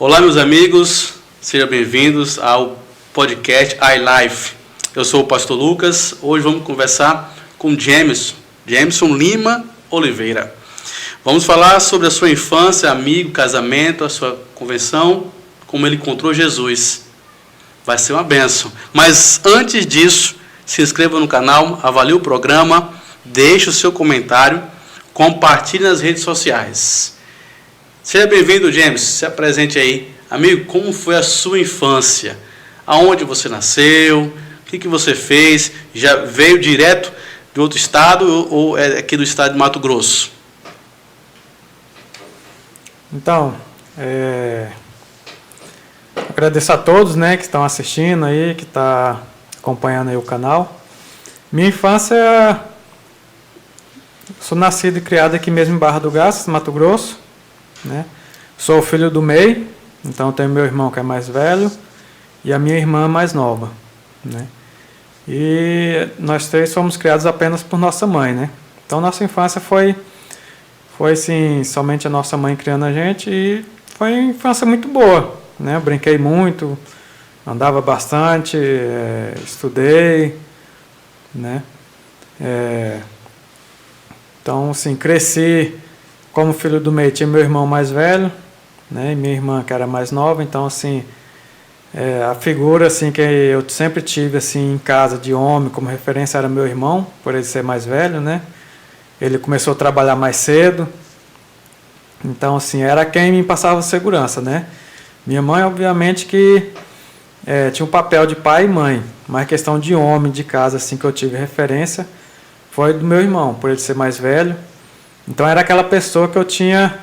Olá, meus amigos, sejam bem-vindos ao podcast iLife. Eu sou o pastor Lucas. Hoje vamos conversar com Jameson Lima Oliveira. Vamos falar sobre a sua infância, amigo, casamento, a sua conversão, como ele encontrou Jesus. Vai ser uma bênção. Mas antes disso, se inscreva no canal, avalie o programa, deixe o seu comentário, compartilhe nas redes sociais. Seja bem-vindo, James. Se apresente aí. Amigo, como foi a sua infância? Aonde você nasceu? O que você fez? Já veio direto de outro estado ou é aqui do estado de Mato Grosso? Então, agradeço a todos, né, que estão assistindo aí, que estão acompanhando aí o canal. Minha infância, sou nascido e criado aqui mesmo em Barra do Garças, Mato Grosso, né? Sou o filho do meio, então tenho meu irmão que é mais velho e a minha irmã mais nova, né? E nós três fomos criados apenas por nossa mãe, né? Então nossa infância foi assim, somente a nossa mãe criando a gente, e foi uma infância muito boa, né? Eu brinquei muito, andava bastante, estudei, né? Então, assim, cresci como filho do meio. Tinha meu irmão mais velho, né? E minha irmã que era mais nova. Então, assim, a figura assim que eu sempre tive assim em casa de homem como referência era meu irmão, por ele ser mais velho, né? Ele começou a trabalhar mais cedo, então assim, era quem me passava segurança, né? Minha mãe, obviamente, que tinha um papel de pai e mãe, mas questão de homem de casa assim que eu tive referência foi do meu irmão, por ele ser mais velho. Então era aquela pessoa que eu tinha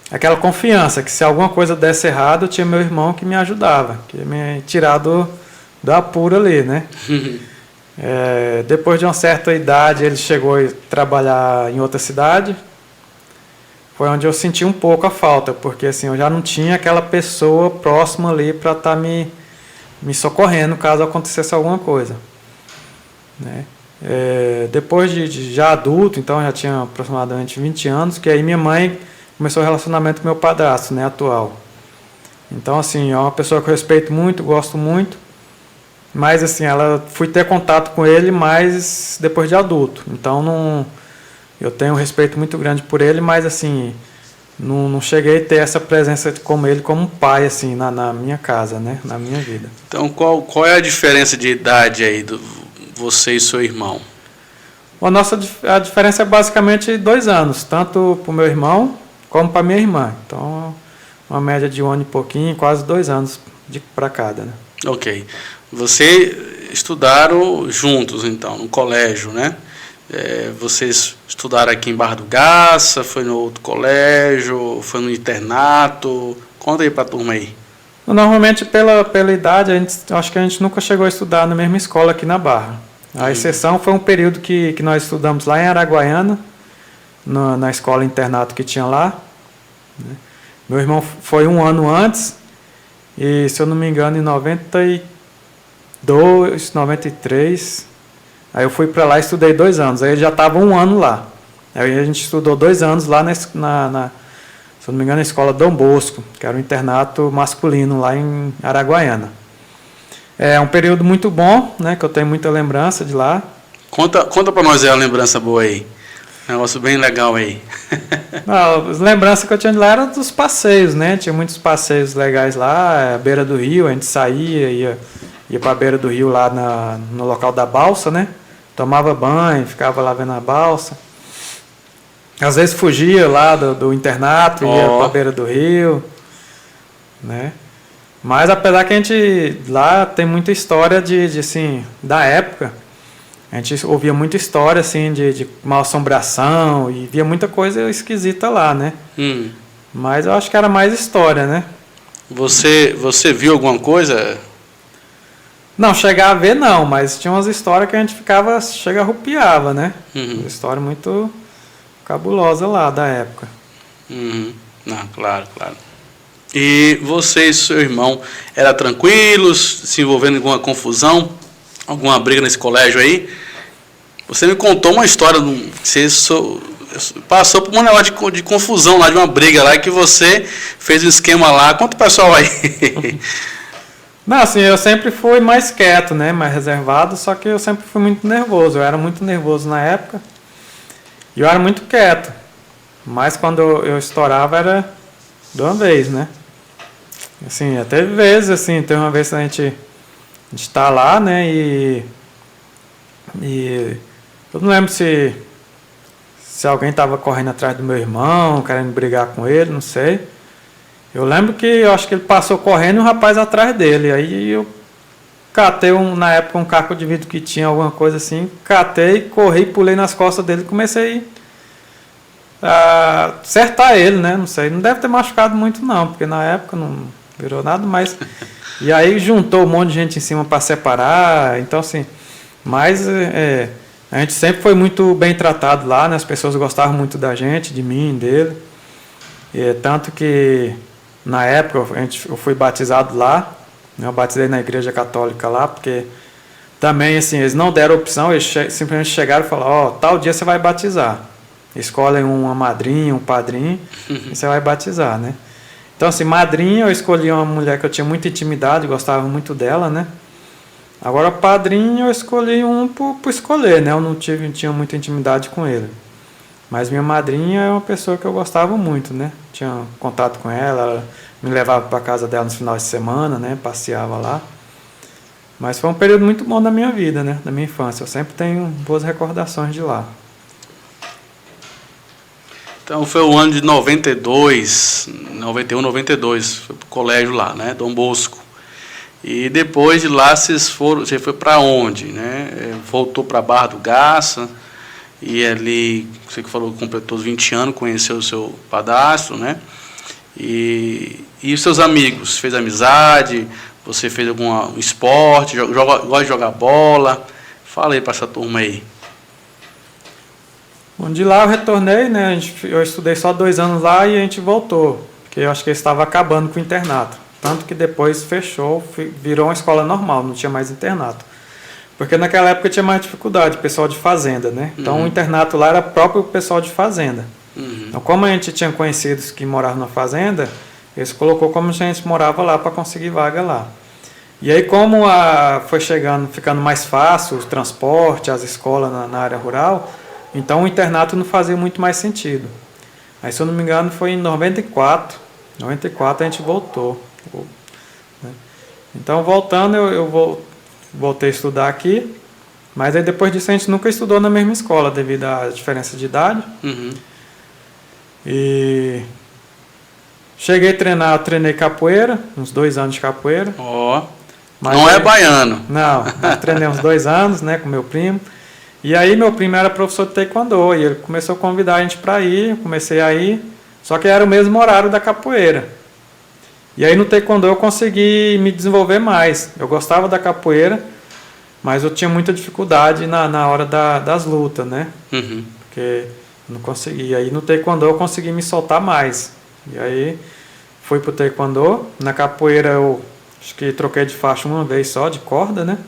aquela confiança, que se alguma coisa desse errado, eu tinha meu irmão que me ajudava, que ia me tirar do apuro ali, né? Depois de uma certa idade, ele chegou a trabalhar em outra cidade. Foi onde eu senti um pouco a falta, porque assim, eu já não tinha aquela pessoa próxima ali para estar me socorrendo caso acontecesse alguma coisa, né? Depois de já adulto, então já tinha aproximadamente 20 anos, que aí minha mãe começou o relacionamento com meu padrasto, né, atual. Então assim, é uma pessoa que eu respeito muito, gosto muito. Mas assim, fui ter contato com ele mais depois de adulto. Então eu tenho um respeito muito grande por ele, mas assim, não cheguei a ter essa presença como ele, como um pai assim, na minha casa, né, na minha vida. Então qual é a diferença de idade aí do você e seu irmão? A diferença é basicamente 2 anos, tanto para o meu irmão como para minha irmã. Então, uma média de 1 ano e pouquinho, quase 2 anos para cada, né? Ok. Vocês estudaram juntos, então, no colégio, né? Vocês estudaram aqui em Barra do Garça, foi no outro colégio, foi no internato? Conta aí para a turma aí. Normalmente, pela idade, acho que a gente nunca chegou a estudar na mesma escola aqui na Barra. A exceção foi um período que nós estudamos lá em Araguaiana, na escola internato que tinha lá, né? Meu irmão foi 1 ano antes, e se eu não me engano, em 92, 93, aí eu fui para lá e estudei 2 anos. Aí ele já estava 1 ano lá. Aí a gente estudou 2 anos lá se eu não me engano, na escola Dom Bosco, que era um internato masculino lá em Araguaiana. É um período muito bom, né, que eu tenho muita lembrança de lá. Conta para nós a lembrança boa aí. Negócio bem legal aí. As lembranças que eu tinha de lá eram dos passeios, né? Tinha muitos passeios legais lá, à beira do rio, a gente saía, ia para a beira do rio lá no local da balsa, né? Tomava banho, ficava lá vendo a balsa. Às vezes fugia lá do internato, ia para a beira do rio, né? Mas apesar que a gente lá tem muita história assim, da época, a gente ouvia muita história assim, de mal-assombração e via muita coisa esquisita lá, né? Mas eu acho que era mais história, né? Você viu alguma coisa? Não, chegar a ver não, mas tinha umas histórias que a gente chega arrupiava, né? Uma história muito cabulosa lá da época. Não, claro. E você e seu irmão eram tranquilos, se envolvendo em alguma confusão, alguma briga nesse colégio aí? Você me contou uma história, você passou por um negócio de confusão lá, de uma briga lá, que você fez um esquema lá. Conta o pessoal aí. Não, assim, eu sempre fui mais quieto, né? Mais reservado, só que eu sempre fui muito nervoso. Eu era muito nervoso na época e eu era muito quieto. Mas quando eu estourava era de uma vez, né? Assim, até vezes, assim, tem uma vez que a gente tá lá, né? E eu não lembro se alguém estava correndo atrás do meu irmão, querendo brigar com ele, não sei. Eu lembro que eu acho que ele passou correndo e o rapaz atrás dele. Aí eu catei, na época, um caco de vidro que tinha alguma coisa assim. Catei, corri, pulei nas costas dele e comecei a acertar ele, né? Não sei, não deve ter machucado muito não, porque na época não virou nada, mas... E aí juntou um monte de gente em cima para separar. Então, assim... Mas a gente sempre foi muito bem tratado lá, né? As pessoas gostavam muito da gente, de mim, dele. E, tanto que... Na época, eu fui batizado lá, eu batizei na igreja católica lá, porque também, assim, eles não deram opção, eles simplesmente chegaram e falaram, tal dia você vai batizar. Escolhem uma madrinha, um padrinho, e você vai batizar, né? Então, assim, madrinha, eu escolhi uma mulher que eu tinha muita intimidade, gostava muito dela, né? Agora, padrinho, eu escolhi um por escolher, né? Eu não tinha muita intimidade com ele. Mas minha madrinha é uma pessoa que eu gostava muito, né? Tinha contato com ela, ela me levava para casa dela nos finais de semana, né? Passeava lá. Mas foi um período muito bom da minha vida, né? Da minha infância. Eu sempre tenho boas recordações de lá. Então foi o ano de 92, 91, 92, foi pro colégio lá, né? Dom Bosco. E depois de lá você foi para onde, né? Voltou para Barra do Garça. E ali, você que falou que completou os 20 anos, conheceu o seu padrasto, né? E os seus amigos? Fez amizade? Você fez algum esporte? Gosta de jogar bola? Fala aí para essa turma aí. Bom, de lá eu retornei, né? Eu estudei só 2 anos lá e a gente voltou. Porque eu acho que eu estava acabando com o internato. Tanto que depois fechou, virou uma escola normal, não tinha mais internato. Porque naquela época tinha mais dificuldade, pessoal de fazenda, né? Então o internato lá era próprio pessoal de fazenda. Então, como a gente tinha conhecidos que moravam na fazenda, eles colocou como a gente morava lá para conseguir vaga lá. E aí, como foi ficando mais fácil o transporte, as escolas na área rural, então o internato não fazia muito mais sentido. Aí, se eu não me engano, foi em 94 a gente voltou. Então, voltando, eu voltei a estudar aqui, mas aí depois disso a gente nunca estudou na mesma escola devido à diferença de idade. E cheguei a treinar, eu treinei capoeira, uns 2 anos de capoeira. Não é baiano. Não, treinei uns 2 anos, né, com meu primo. E aí meu primo era professor de taekwondo e ele começou a convidar a gente para ir, eu comecei a ir, só que era o mesmo horário da capoeira. E aí no taekwondo eu consegui me desenvolver mais. Eu gostava da capoeira, mas eu tinha muita dificuldade na hora das lutas, né? Porque eu não conseguia. Aí no taekwondo eu consegui me soltar mais. E aí fui pro taekwondo. Na capoeira eu acho que troquei de faixa uma vez só, de corda, né?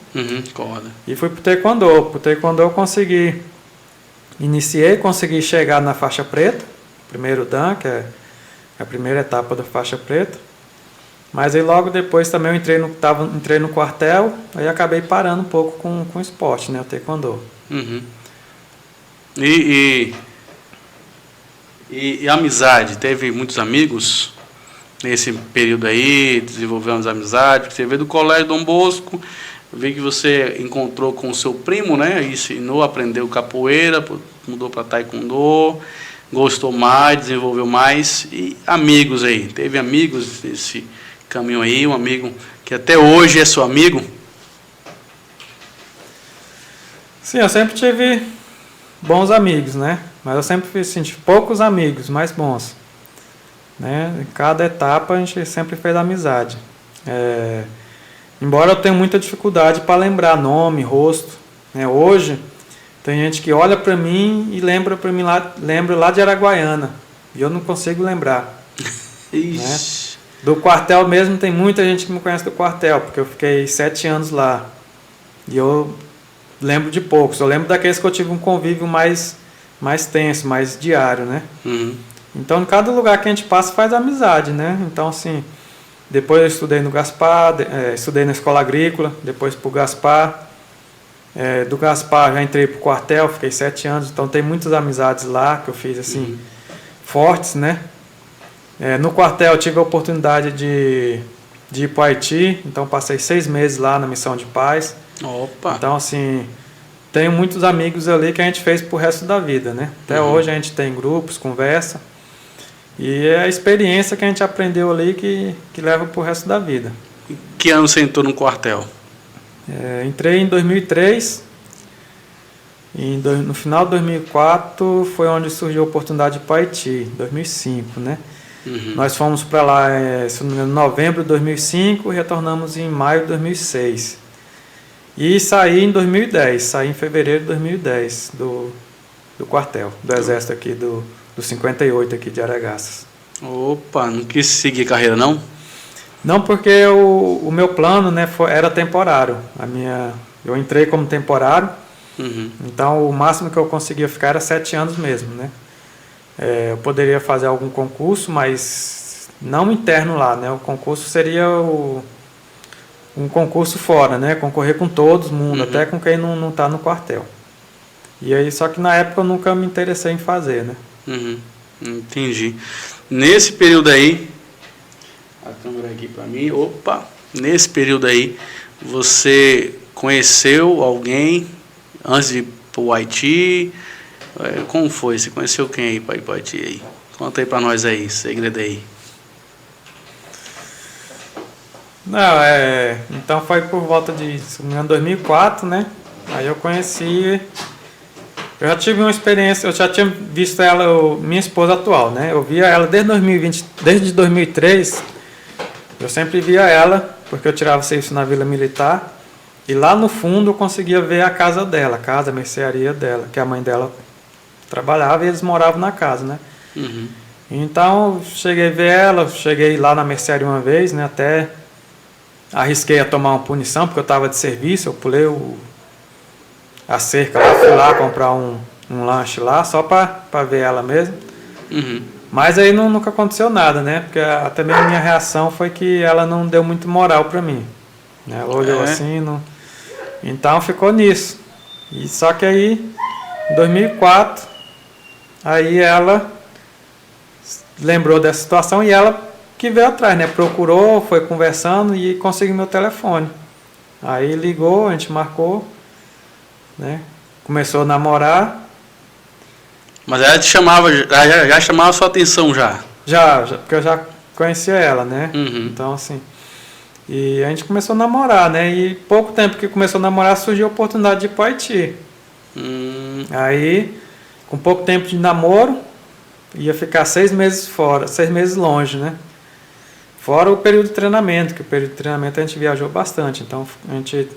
Corda. E fui pro taekwondo. Pro taekwondo eu consegui chegar na faixa preta, primeiro dan, que é a primeira etapa da faixa preta. Mas aí logo depois também eu entrei no quartel, aí acabei parando um pouco com o esporte, né? O taekwondo. E amizade? Teve muitos amigos nesse período aí? Desenvolveu umas amizades? Você veio do colégio Dom Bosco, vi que você encontrou com o seu primo, né? Ensinou, aprendeu capoeira, mudou para taekwondo, gostou mais, desenvolveu mais. E amigos aí? Teve amigos nesse caminho aí, um amigo que até hoje é seu amigo? Sim, eu sempre tive bons amigos, né? Mas eu sempre senti poucos amigos, mas bons. Né? Em cada etapa a gente sempre fez amizade. Embora eu tenha muita dificuldade para lembrar nome, rosto. Né? Hoje tem gente que olha para mim e lembra lá de Araguaiana. E eu não consigo lembrar. Né? Do quartel mesmo, tem muita gente que me conhece do quartel, porque eu fiquei 7 anos lá. E eu lembro de poucos. Eu lembro daqueles que eu tive um convívio mais mais tenso, mais diário, né? Uhum. Então, em cada lugar que a gente passa, faz amizade, né? Então, assim, depois eu estudei no Gaspar, estudei na escola agrícola, depois pro Gaspar. Do Gaspar já entrei pro quartel, fiquei 7 anos, então tem muitas amizades lá que eu fiz, assim, fortes, né? No quartel eu tive a oportunidade de ir para o Haiti, então passei 6 meses lá na missão de paz. Opa! Então, assim, tenho muitos amigos ali que a gente fez pro resto da vida, né? Até hoje a gente tem grupos, conversa, e é a experiência que a gente aprendeu ali que leva pro resto da vida. Que ano você entrou no quartel? Entrei em 2003, e no final de 2004 foi onde surgiu a oportunidade de ir para o Haiti, 2005, né? Nós fomos para lá, se não me engano, em novembro de 2005 e retornamos em maio de 2006. E saí em 2010, saí em fevereiro de 2010 do quartel, do exército aqui, do 58 aqui de Aragaças. Opa, não quis seguir carreira não? Não, porque o meu plano, né, era temporário. Eu entrei como temporário, então o máximo que eu conseguia ficar era 7 anos mesmo, né? Eu poderia fazer algum concurso, mas não interno lá, né? O concurso seria um concurso fora, né? Concorrer com todo mundo, até com quem não está no quartel. E aí, só que na época eu nunca me interessei em fazer, né? Entendi. Nesse período aí, a câmera aqui para mim, nesse período aí, você conheceu alguém antes de ir para o Haiti? Como foi? Você conheceu quem aí para ir para o Haiti aí? Conta aí para nós aí, segredo aí. Não, então foi por volta de, se não me engano, 2004, né? Aí eu conheci, eu já tive uma experiência, eu já tinha visto ela, minha esposa atual, né? Eu via ela desde 2003, eu sempre via ela, porque eu tirava serviço na Vila Militar, e lá no fundo eu conseguia ver a casa dela, a mercearia dela, que a mãe dela trabalhava e eles moravam na casa, né? Então, cheguei a ver ela, cheguei lá na mercearia uma vez, né? Até arrisquei a tomar uma punição, porque eu estava de serviço, eu pulei a cerca lá, fui lá comprar um lanche lá, só para ver ela mesmo. Mas aí nunca aconteceu nada, né? Porque até mesmo a minha reação foi que ela não deu muito moral para mim. Né? Ela olhou assim, então ficou nisso. E só que aí, em 2004, aí ela lembrou dessa situação e ela que veio atrás, né? Procurou, foi conversando e conseguiu meu telefone. Aí ligou, a gente marcou, né? Começou a namorar. Mas ela te chamava, já chamava a sua atenção já? Já, porque eu já conhecia ela, né? Então, assim, e a gente começou a namorar, né? E pouco tempo que começou a namorar, surgiu a oportunidade de ir para o Haiti. Aí, com pouco tempo de namoro, ia ficar 6 meses fora, 6 meses longe, né? Fora o período de treinamento, que o período de treinamento a gente viajou bastante, então a gente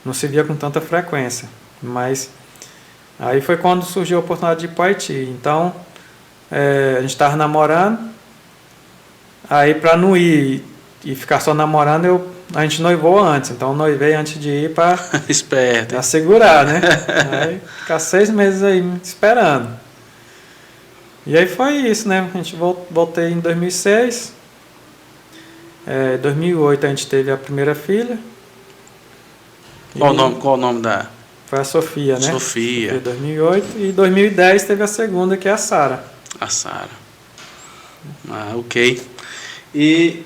não se via com tanta frequência. Mas aí foi quando surgiu a oportunidade de ir para o Haiti. Então, a gente estava namorando, aí para não ir e ficar só namorando, a gente noivou antes. Então, eu noivei antes de ir para assegurar, né? Aí, ficar 6 meses aí esperando. E aí foi isso, né? A gente voltei em 2006. Em 2008 a gente teve a primeira filha. Qual o nome da? Foi a Sofia, né? Sofia. Em 2008. E em 2010 teve a segunda, que é a Sara. A Sara. Ok. E,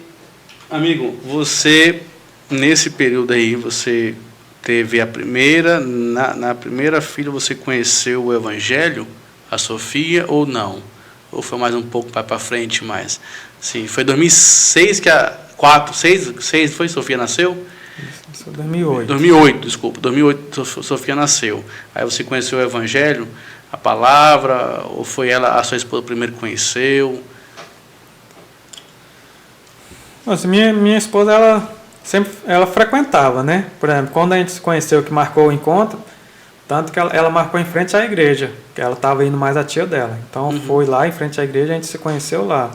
amigo, você, nesse período aí, você teve a primeira, na primeira filha você conheceu o Evangelho, a Sofia, ou não? Ou foi mais um pouco para frente mais? Sim, foi 2006 que seis foi Sofia nasceu? Isso foi 2008. 2008 Sofia nasceu. Aí você conheceu o Evangelho, a palavra, ou foi ela, a sua esposa primeiro conheceu? Nossa, minha esposa, ela frequentava, né? Por exemplo, quando a gente se conheceu, que marcou o encontro, tanto que ela marcou em frente à igreja, que ela estava indo mais a tia dela. Então foi lá em frente à igreja, a gente se conheceu lá.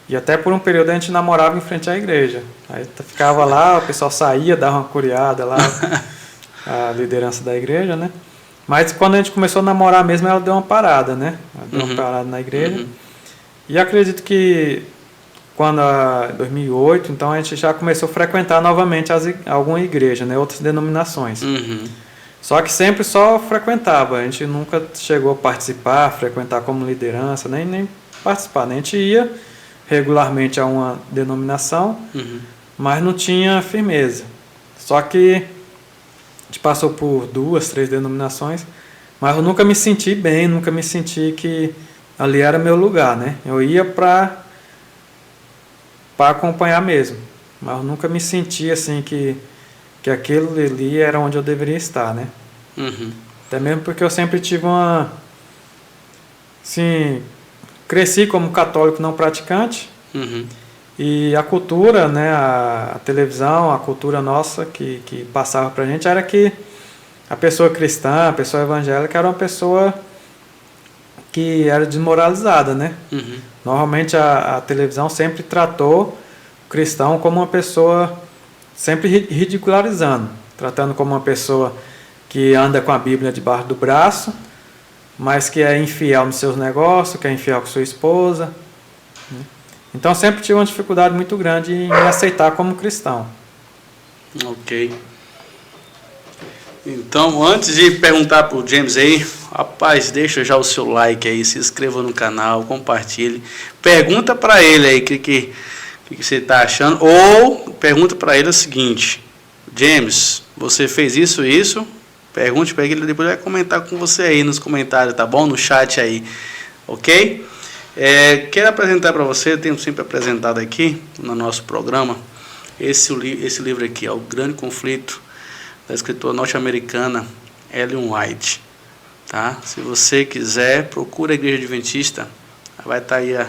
E até por um período a gente namorava em frente à igreja. Aí ficava lá, o pessoal saía, dava uma curiada lá, a liderança da igreja, né? Mas quando a gente começou a namorar mesmo, ela deu uma parada, né? Ela deu uma parada na igreja. E acredito que quando, em 2008, então a gente já começou a frequentar novamente alguma igreja, né? Outras denominações. Só que sempre só frequentava, a gente nunca chegou a participar, frequentar como liderança, nem participar. Né? A gente ia regularmente a uma denominação, mas não tinha firmeza. Só que a gente passou por 2, 3 denominações, mas eu nunca me senti bem, nunca me senti que ali era meu lugar, né? Eu ia para acompanhar mesmo, mas eu nunca me senti assim que aquilo ali era onde eu deveria estar, né? Até mesmo porque eu sempre tive assim, cresci como católico não praticante, e a cultura, né, a televisão, a cultura nossa que passava pra gente era que a pessoa cristã, a pessoa evangélica era uma pessoa que era desmoralizada, né? Normalmente a televisão sempre tratou o cristão como uma pessoa sempre ridicularizando, tratando como uma pessoa que anda com a Bíblia debaixo do braço, mas que é infiel nos seus negócios, que é infiel com sua esposa. Então sempre tive uma dificuldade muito grande em me aceitar como cristão. Ok. Então, antes de perguntar para o James aí, rapaz, deixa já o seu like aí, se inscreva no canal, compartilhe. Pergunta para ele aí o que você está achando, ou pergunta para ele o seguinte: James, você fez isso e isso? Pergunte para ele, ele depois vai comentar com você aí nos comentários, tá bom? No chat aí, ok? Quero apresentar para você, eu tenho sempre apresentado aqui no nosso programa, esse livro aqui, é O Grande Conflito, da escritora norte-americana Ellen White. Tá? Se você quiser, procura a Igreja Adventista, vai estar aí o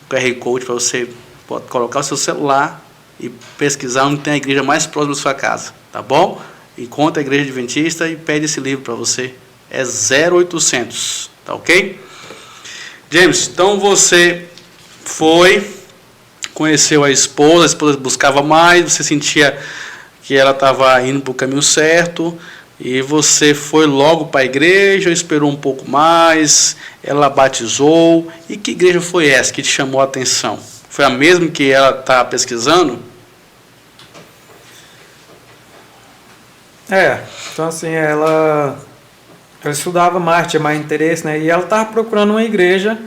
QR Code para você pode colocar o seu celular e pesquisar onde tem a igreja mais próxima da sua casa, tá bom? Encontra a Igreja Adventista e pede esse livro para você, é 0800, tá ok? James, então você conheceu a esposa buscava mais, você sentia que ela estava indo para o caminho certo, e você foi logo para a igreja, esperou um pouco mais, ela batizou, e que igreja foi essa que te chamou a atenção? Foi a mesma que ela está pesquisando? Então assim, ela estudava mais, tinha mais interesse, né? E ela estava procurando uma igreja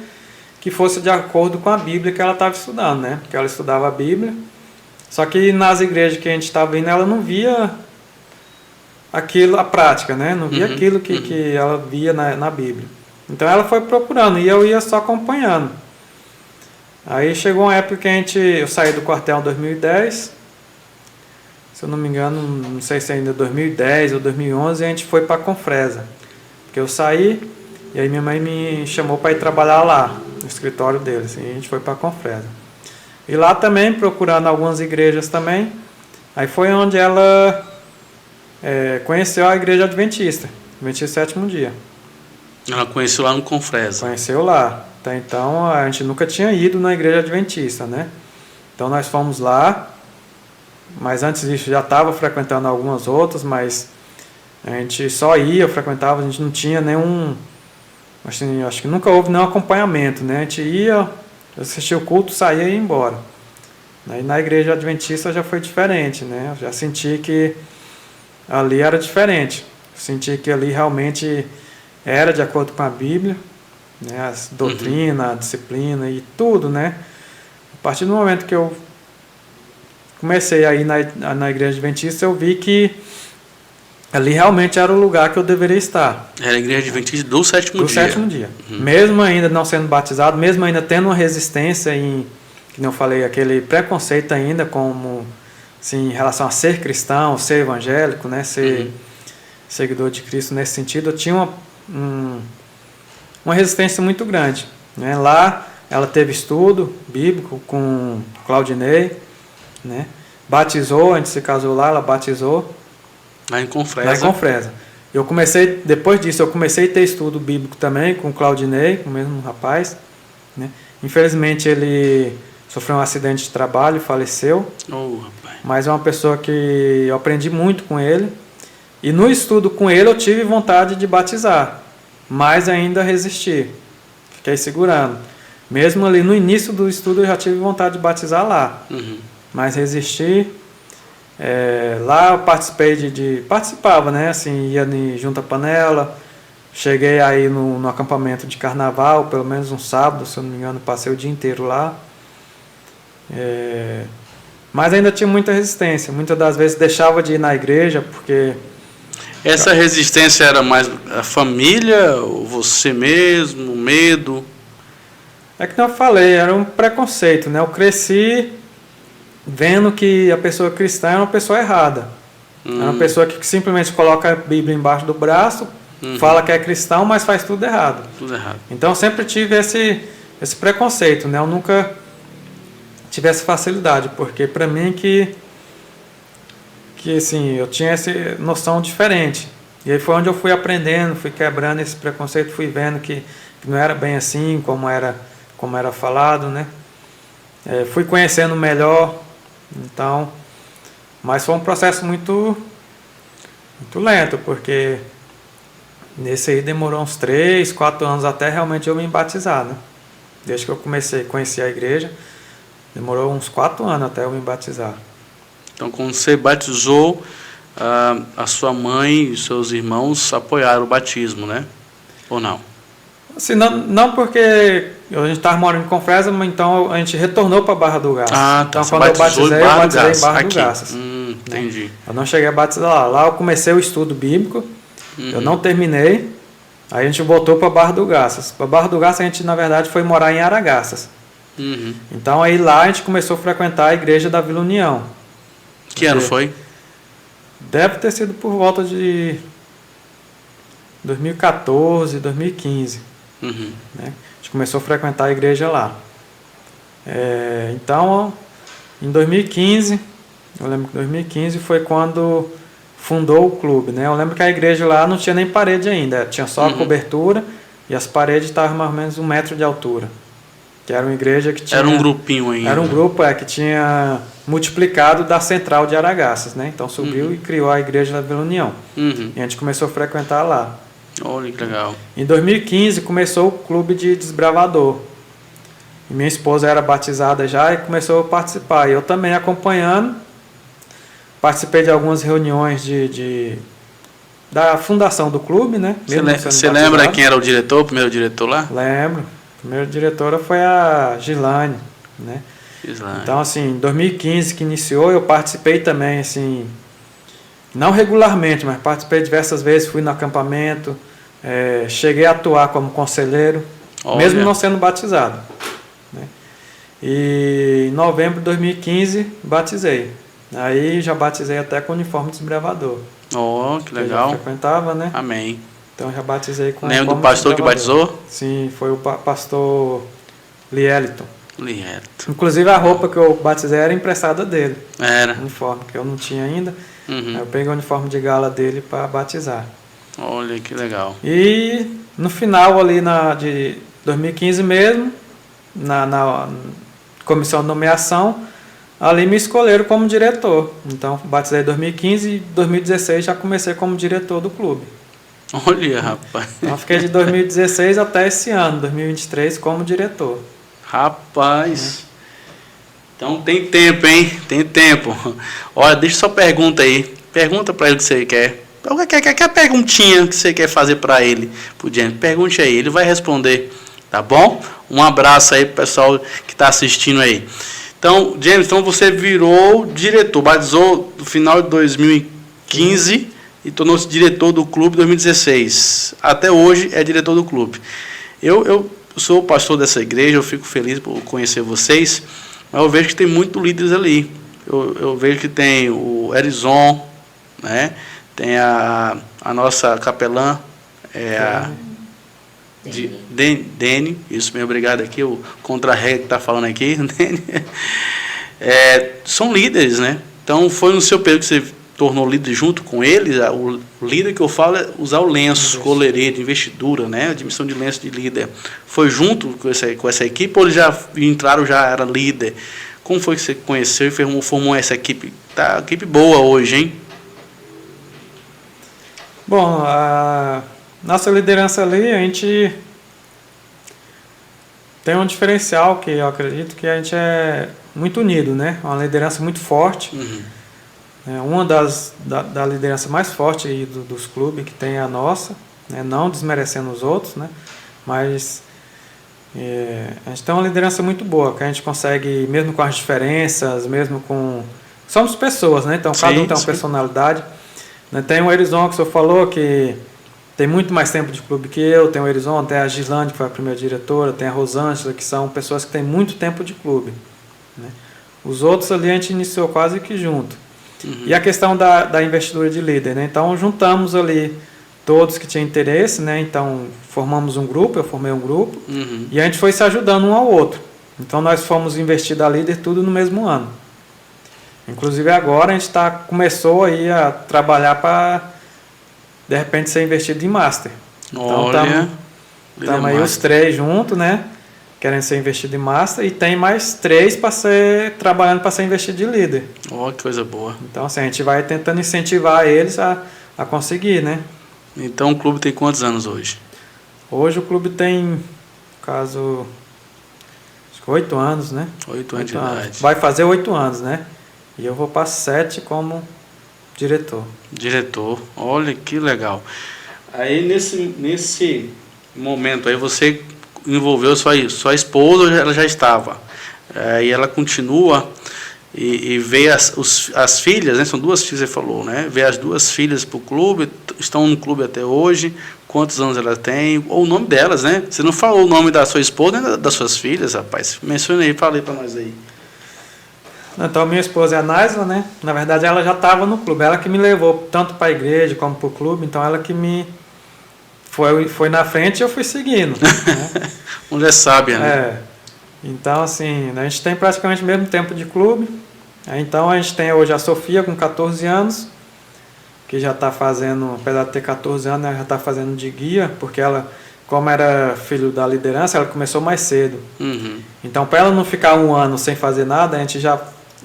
que fosse de acordo com a Bíblia que ela estava estudando, né? Porque ela estudava a Bíblia, só que nas igrejas que a gente estava indo, ela não via aquilo, a prática, né? Não via aquilo que ela via na Bíblia. Então ela foi procurando e eu ia só acompanhando. Aí chegou uma época que eu saí do quartel em 2010, se eu não me engano, não sei se ainda 2010 ou 2011, e a gente foi para a Confresa. Porque eu saí e aí minha mãe me chamou para ir trabalhar lá, no escritório deles, e a gente foi para a Confresa. E lá também, procurando algumas igrejas também, aí foi onde ela conheceu a Igreja Adventista Sétimo Dia. Ela conheceu lá no Confresa? Conheceu lá. Até então a gente nunca tinha ido na Igreja Adventista, né? Então nós fomos lá, mas antes disso já estava frequentando algumas outras, mas a gente só ia, frequentava, a gente não tinha nenhum, assim, acho que nunca houve nenhum acompanhamento, né? A gente ia, assistia o culto, saía e ia embora. Aí na Igreja Adventista já foi diferente, né? Eu já senti que ali era diferente. Eu senti que ali realmente era de acordo com a Bíblia, né? As doutrinas, a disciplina e tudo, né? A partir do momento que eu comecei a ir na Igreja Adventista, eu vi que ali realmente era o lugar que eu deveria estar. Era a Igreja Adventista do sétimo dia. Do sétimo dia. Mesmo ainda não sendo batizado, mesmo ainda tendo uma resistência que eu falei, aquele preconceito ainda como, assim, em relação a ser cristão, ser evangélico, né, ser seguidor de Cristo nesse sentido, eu tinha uma resistência muito grande, né? Lá ela teve estudo bíblico com Claudinei, né? Batizou, a gente se casou lá, ela batizou. Lá em Confresa. Lá em Confresa. Depois disso, eu comecei a ter estudo bíblico também com o Claudinei, com o mesmo rapaz, né? Infelizmente ele sofreu um acidente de trabalho e faleceu. Rapaz. Mas é uma pessoa que eu aprendi muito com ele. E no estudo com ele eu tive vontade de batizar, mas ainda resisti. Fiquei segurando. Mesmo ali no início do estudo eu já tive vontade de batizar lá. Mas resisti. Lá eu participei participava, né? Assim, ia em Junta Panela. Cheguei aí no acampamento de carnaval, pelo menos um sábado, se eu não me engano, passei o dia inteiro lá. Mas ainda tinha muita resistência. Muitas das vezes deixava de ir na igreja, porque... Essa resistência era mais a família, ou você mesmo, o medo? É que eu falei, era um preconceito, né? Eu cresci vendo que a pessoa cristã é uma pessoa errada. É uma pessoa que simplesmente coloca a Bíblia embaixo do braço, fala que é cristão, mas faz tudo errado. Tudo errado. Então eu sempre tive esse preconceito, né? Eu nunca tive essa facilidade, porque para mim que assim, eu tinha essa noção diferente. E aí foi onde eu fui aprendendo, fui quebrando esse preconceito, fui vendo que não era bem assim como era falado, né? Fui conhecendo melhor, então, mas foi um processo muito lento, porque nesse aí demorou uns 3, 4 anos até realmente eu me batizar, né? Desde que eu comecei a conhecer a igreja, demorou uns 4 anos até eu me batizar. Então, quando você batizou, a sua mãe e seus irmãos apoiaram o batismo, né? Ou não? Assim, não porque a gente estava morando em Confresa, mas então a gente retornou para Barra do Garças. Então, quando eu batizei em Barra do Garças. Entendi. Eu não cheguei a batizar lá. Lá eu comecei o estudo bíblico, eu não terminei, aí a gente voltou para Barra do Garças. Para Barra do Garças a gente, na verdade, foi morar em Aragaças. Então, aí lá a gente começou a frequentar a igreja da Vila União. Que ano foi? Deve ter sido por volta de 2014, 2015. Né? A gente começou a frequentar a igreja lá. Então, em 2015, eu lembro que 2015 foi quando fundou o clube. Né? Eu lembro que a igreja lá não tinha nem parede ainda, tinha só a cobertura e as paredes estavam mais ou menos 1 metro de altura. Que era uma igreja que tinha... Era um grupinho ainda. Era um grupo que tinha multiplicado da central de Aragaças, né? Então subiu e criou a igreja da Vila União. E a gente começou a frequentar lá. Olha que legal. Em 2015 começou o clube de desbravador. E minha esposa era batizada já e começou a participar. E eu também acompanhando. Participei de algumas reuniões da fundação do clube, né? Você lembra quem era o primeiro diretor lá? Lembro. A primeira diretora foi a Gilane, né? Então, assim, em 2015 que iniciou, eu participei também, assim, não regularmente, mas participei diversas vezes, fui no acampamento, cheguei a atuar como conselheiro, mesmo não sendo batizado. Né? E em novembro de 2015, batizei. Aí já batizei até com o uniforme de desbravador. Que legal. Eu já frequentava, né? Amém. Então já batizei com... Lembra do pastor que batizou? Sim, foi o pastor Lieliton. Lieliton. Inclusive a roupa que eu batizei era emprestada dele. Era. O uniforme, que eu não tinha ainda. Aí eu peguei o uniforme de gala dele para batizar. Olha que legal. E no final ali de 2015 mesmo, na comissão de nomeação, ali me escolheram como diretor. Então batizei em 2015 e em 2016 já comecei como diretor do clube. Olha, rapaz. Então fiquei de 2016 até esse ano, 2023, como diretor. Rapaz. Então tem tempo, hein? Tem tempo. Olha, deixa sua pergunta aí. Pergunta para ele o que você quer. Qualquer perguntinha que você quer fazer para ele, pro James, pergunte aí, ele vai responder. Tá bom? Um abraço aí pro pessoal que está assistindo aí. Então, James, você virou diretor, batizou no final de 2015 e tornou-se diretor do clube em 2016. Até hoje é diretor do clube. Eu sou o pastor dessa igreja, eu fico feliz por conhecer vocês, mas eu vejo que tem muitos líderes ali. Eu vejo que tem o Erizon, né? Tem a nossa capelã, Dene, isso mesmo, obrigado aqui, o contra-regra que está falando aqui, Dene. São líderes, né? Então foi no seu período que você tornou líder junto com eles. O líder que eu falo é usar o lenço, colherete, investidura, né? A dimensão de lenço de líder. Foi junto com essa equipe ou eles já entraram, já era líder? Como foi que você conheceu e formou essa equipe? Tá, equipe boa hoje, hein? Bom, a nossa liderança ali, a gente tem um diferencial que eu acredito que a gente é muito unido, né? Uma liderança muito forte. É uma da liderança mais forte aí dos clubes que tem a nossa, né? Não desmerecendo os outros, né? Mas a gente tem uma liderança muito boa, que a gente consegue, mesmo com as diferenças, mesmo com... Somos pessoas, né? Então cada um tem uma personalidade. Né? Tem o Erizon, que o senhor falou, que tem muito mais tempo de clube que eu, tem o Erizon, tem a Gislane, que foi a primeira diretora, tem a Rosângela, que são pessoas que têm muito tempo de clube. Né? Os outros ali a gente iniciou quase que junto. E a questão da investidura de líder, né? Então juntamos ali todos que tinham interesse, né? Então formamos um grupo, eu formei um grupo, e a gente foi se ajudando um ao outro. Então nós fomos investir da líder tudo no mesmo ano. Inclusive agora a gente começou aí a trabalhar para de repente ser investido em Master. Então estamos aí os 3 juntos, né? Querendo ser investido em Master, e tem mais 3 trabalhando para ser investido de líder. Que coisa boa. Então assim, a gente vai tentando incentivar eles a conseguir, né? Então o clube tem quantos anos hoje? Hoje o clube tem, no caso, acho que 8 anos, né? 8 anos de idade. Vai fazer 8 anos, né? E eu vou para 7 como diretor. Diretor, olha que legal. Aí nesse momento aí você envolveu sua esposa, ela já estava. E ela continua e vê as filhas, né? São 2 filhas, você falou, né? Vê as 2 filhas para o clube, estão no clube até hoje. Quantos anos ela tem? Ou o nome delas, né? Você não falou o nome da sua esposa nem das suas filhas, rapaz. Menciona aí, fala aí para nós aí. Então, minha esposa é a Naisla, né? Na verdade, ela já estava no clube. Ela que me levou tanto para a igreja como para o clube. Então, ela que me foi na frente e eu fui seguindo. Né? Mulher sábia, né? Então, assim, a gente tem praticamente o mesmo tempo de clube. Então, a gente tem hoje a Sofia com 14 anos, que já está fazendo, apesar de ter 14 anos, ela já está fazendo de guia, porque ela, como era filho da liderança, ela começou mais cedo. Então, para ela não ficar 1 ano sem fazer nada,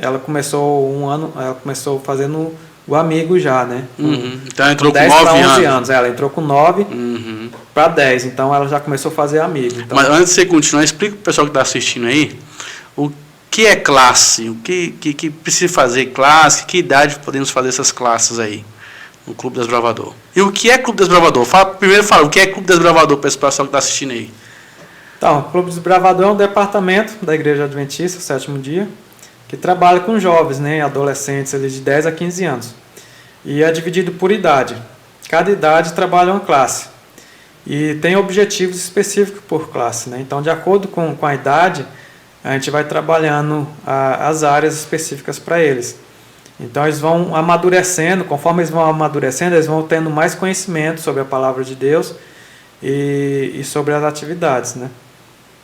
ela começou 1 ano, ela começou fazendo o amigo já, né? Então ela entrou com 9 anos. Ela entrou com 9 para 10, então ela já começou a fazer amigo. Então, mas antes de você continuar, explica para o pessoal que está assistindo aí o que é classe, o que precisa fazer classe, que idade podemos fazer essas classes aí no Clube das Bravador. E o que é Clube das Bravador? Primeiro fala o que é Clube das Bravador para esse pessoal que está assistindo aí. Então, o Clube dos Bravador é um departamento da Igreja Adventista, 7º dia, que trabalha com jovens, né, adolescentes ali de 10 a 15 anos. E é dividido por idade. Cada idade trabalha uma classe. E tem objetivos específicos por classe. Né? Então, de acordo com a idade, a gente vai trabalhando as áreas específicas para eles. Então, eles vão amadurecendo. Conforme eles vão amadurecendo, eles vão tendo mais conhecimento sobre a palavra de Deus e sobre as atividades, né?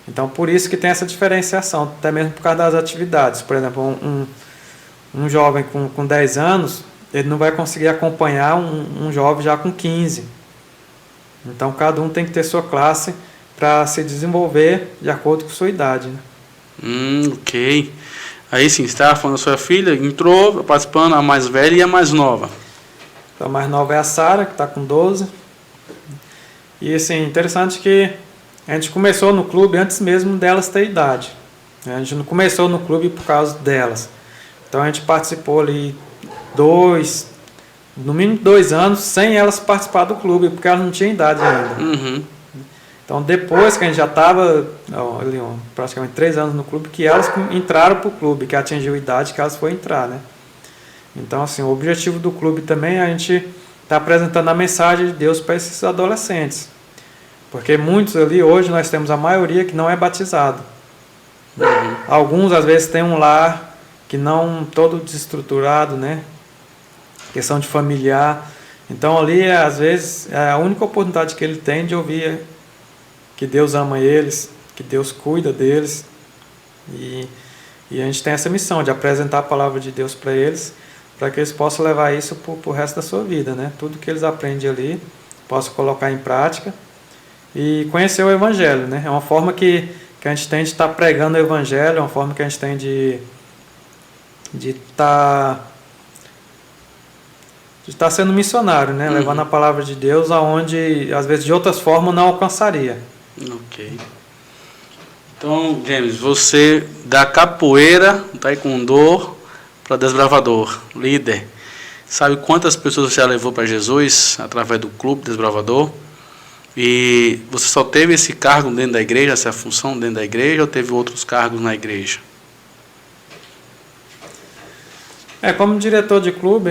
Então, por isso que tem essa diferenciação, até mesmo por causa das atividades. Por exemplo, um jovem com 10 anos, ele não vai conseguir acompanhar um jovem já com 15. Então, cada um tem que ter sua classe para se desenvolver de acordo com sua idade. Né? Ok. Aí sim, você estava falando da sua filha, entrou participando, a mais velha e a mais nova. A mais nova é a Sara, que está com 12. E assim, interessante que a gente começou no clube antes mesmo delas ter idade. A gente não começou no clube por causa delas. Então a gente participou ali no mínimo 2 anos sem elas participar do clube, porque elas não tinham idade ainda. Então depois que a gente já estava praticamente 3 anos no clube, que elas entraram para o clube, que atingiu a idade que elas foram entrar, né? Então assim, o objetivo do clube também é a gente estar apresentando a mensagem de Deus para esses adolescentes. Porque muitos ali, hoje nós temos a maioria que não é batizado. Alguns às vezes têm um lar que não todo desestruturado, né? Questão de familiar. Então ali às vezes é a única oportunidade que ele tem de ouvir que Deus ama eles, que Deus cuida deles. E a gente tem essa missão de apresentar a palavra de Deus para eles, para que eles possam levar isso para o resto da sua vida, né? Tudo que eles aprendem ali, possam colocar em prática. E conhecer o Evangelho, né? É uma forma que a gente tem de estar pregando o Evangelho, é uma forma que a gente tem de estar estar sendo missionário, né? Levando a palavra de Deus aonde, às vezes, de outras formas não alcançaria. Ok. Então, James, você da capoeira, taekwondo, para desbravador, líder. Sabe quantas pessoas você já levou para Jesus através do Clube Desbravador? E você só teve esse cargo dentro da igreja, essa função dentro da igreja, ou teve outros cargos na igreja? Como diretor de clube,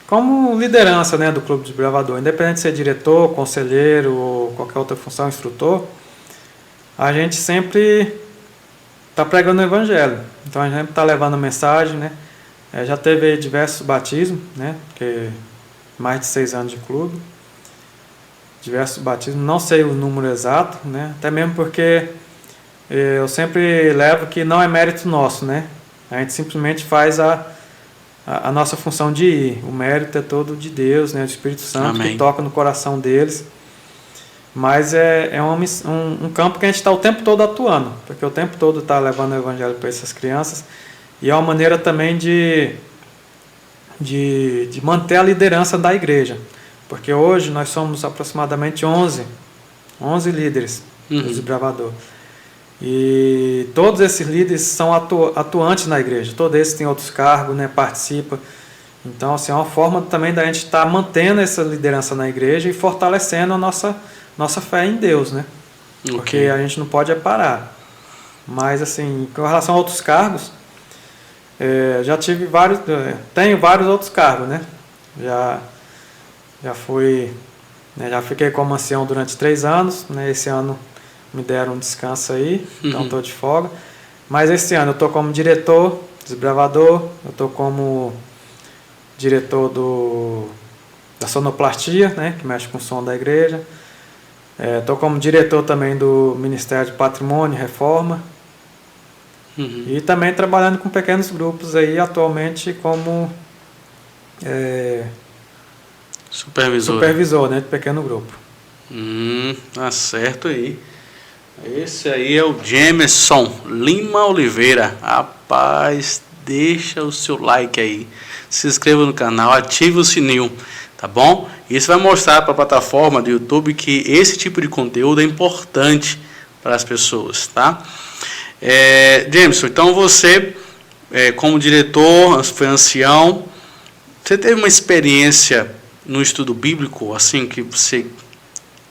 como liderança, né, do Clube Desbravador, independente de ser diretor, conselheiro ou qualquer outra função, instrutor, a gente sempre está pregando o evangelho. Então a gente sempre está levando a mensagem, né? Já teve diversos batismos, né? Porque mais de 6 anos de clube. Diversos batismos, não sei o número exato, né? Até mesmo porque eu sempre levo que não é mérito nosso, né? A gente simplesmente faz a nossa função de ir. O mérito é todo de Deus, né? Do Espírito Santo. Amém. Que toca no coração deles. Mas é um campo que a gente está o tempo todo atuando, porque o tempo todo está levando o evangelho para essas crianças, e é uma maneira também de manter a liderança da igreja, porque hoje nós somos aproximadamente 11 líderes do Desbravador, e todos esses líderes são atuantes na igreja, todos eles têm outros cargos, né, participam. Então, assim, é uma forma também da gente estar mantendo essa liderança na igreja e fortalecendo a nossa fé em Deus, né? Okay. Porque a gente não pode parar. Mas, assim, com relação a outros cargos, já tive tenho vários outros cargos, né? Já fui, né, já fiquei como ancião durante 3 anos, né? Esse ano me deram um descanso aí, então estou de folga. Mas esse ano eu estou como diretor, desbravador, eu estou como diretor da sonoplastia, né? Que mexe com o som da igreja. Estou como diretor também do Ministério de Patrimônio e Reforma. E também trabalhando com pequenos grupos aí, atualmente como supervisor, né, de pequeno grupo. Tá certo aí. Esse aí é o Jamerson Lima Oliveira. Rapaz, deixa o seu like aí, se inscreva no canal, ative o sininho, tá bom? Isso vai mostrar para a plataforma do YouTube que esse tipo de conteúdo é importante para as pessoas, tá? Jamerson, então você, como diretor, foi ancião, você teve uma experiência no estudo bíblico, assim, que você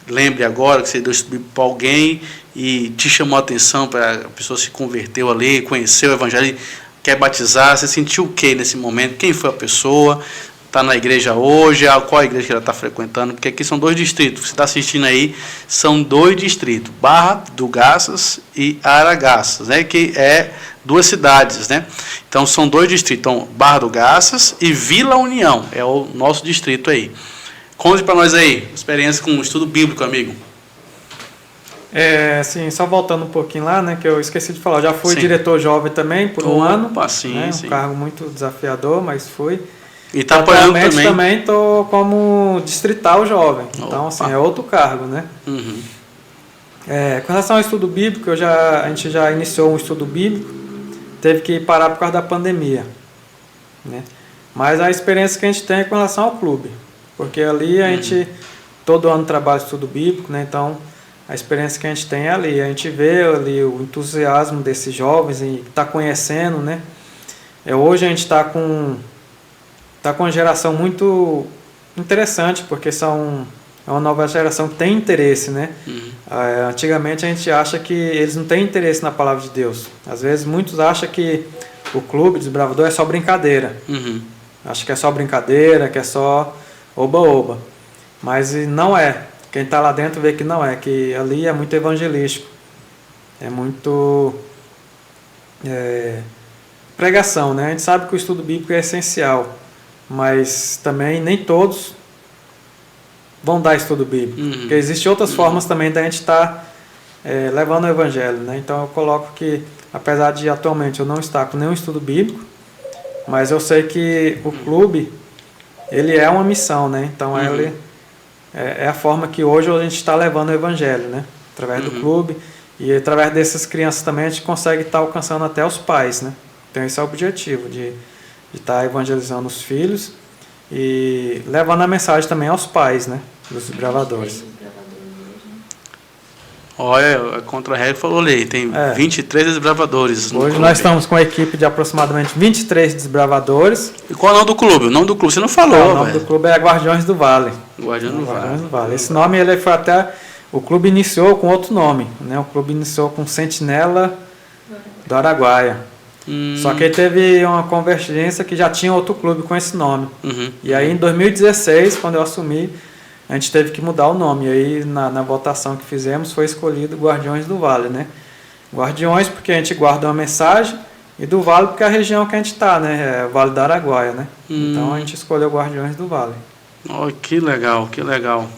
lembre agora, que você deu estudo bíblico para alguém e te chamou a atenção, para a pessoa se converteu ali, conheceu o evangelho, quer batizar, você sentiu o que nesse momento? Quem foi a pessoa? Está na igreja hoje? Qual a igreja que ela está frequentando? Porque aqui são 2 distritos, você está assistindo aí, são 2 distritos, Barra do Garças e Aragaças, né? Que é 2 cidades, né? Então são 2 distritos, então, Barra do Garças e Vila União, é o nosso distrito aí. Conte para nós aí, experiência com o estudo bíblico, amigo. Assim, só voltando um pouquinho lá, né, que eu esqueci de falar, eu já fui diretor jovem também por um ano, sim, né, sim. Um cargo muito desafiador, mas fui. E está apoiando também estou como distrital jovem, então assim, é outro cargo, né. Com relação ao estudo bíblico, a gente já iniciou um estudo bíblico, teve que parar por causa da pandemia, né, mas a experiência que a gente tem é com relação ao clube, porque ali a gente todo ano trabalha estudo bíblico, né, então a experiência que a gente tem é ali, a gente vê ali o entusiasmo desses jovens e está conhecendo, né? Hoje a gente está com uma geração muito interessante, porque é uma nova geração que tem interesse, né? Antigamente a gente acha que eles não têm interesse na palavra de Deus. Às vezes muitos acham que o Clube Desbravador é só brincadeira. Acho que é só brincadeira, que é só oba-oba. Mas não é. Quem está lá dentro vê que não é, que ali é muito evangelístico, é muito pregação, né? A gente sabe que o estudo bíblico é essencial, mas também nem todos vão dar estudo bíblico, porque existem outras formas também da gente estar levando o evangelho, né? Então eu coloco que, apesar de atualmente eu não estar com nenhum estudo bíblico, mas eu sei que o clube, ele é uma missão, né? Então ele é a forma que hoje a gente está levando o evangelho, né? Através do clube, e através dessas crianças também a gente consegue estar alcançando até os pais, né? Então esse é o objetivo, de estar evangelizando os filhos e levando a mensagem também aos pais, né, dos desbravadores. Olha, a Contra-Regra falou ali, tem 23 desbravadores. Hoje nós estamos com uma equipe de aproximadamente 23 desbravadores. E qual é o nome do clube? O nome do clube você não falou, O nome do clube é Guardiões do Vale. Guardiões do Vale. Esse nome ele foi até... O clube iniciou com outro nome, né? O clube iniciou com Sentinela do Araguaia. Só que teve uma convergência que já tinha outro clube com esse nome. E aí em 2016, quando eu assumi, a gente teve que mudar o nome. E aí na votação que fizemos foi escolhido Guardiões do Vale, né? Guardiões porque a gente guarda uma mensagem, e do Vale porque é a região que a gente está, né? É o Vale do Araguaia, né? Então a gente escolheu Guardiões do Vale. Oh, que legal, que legal.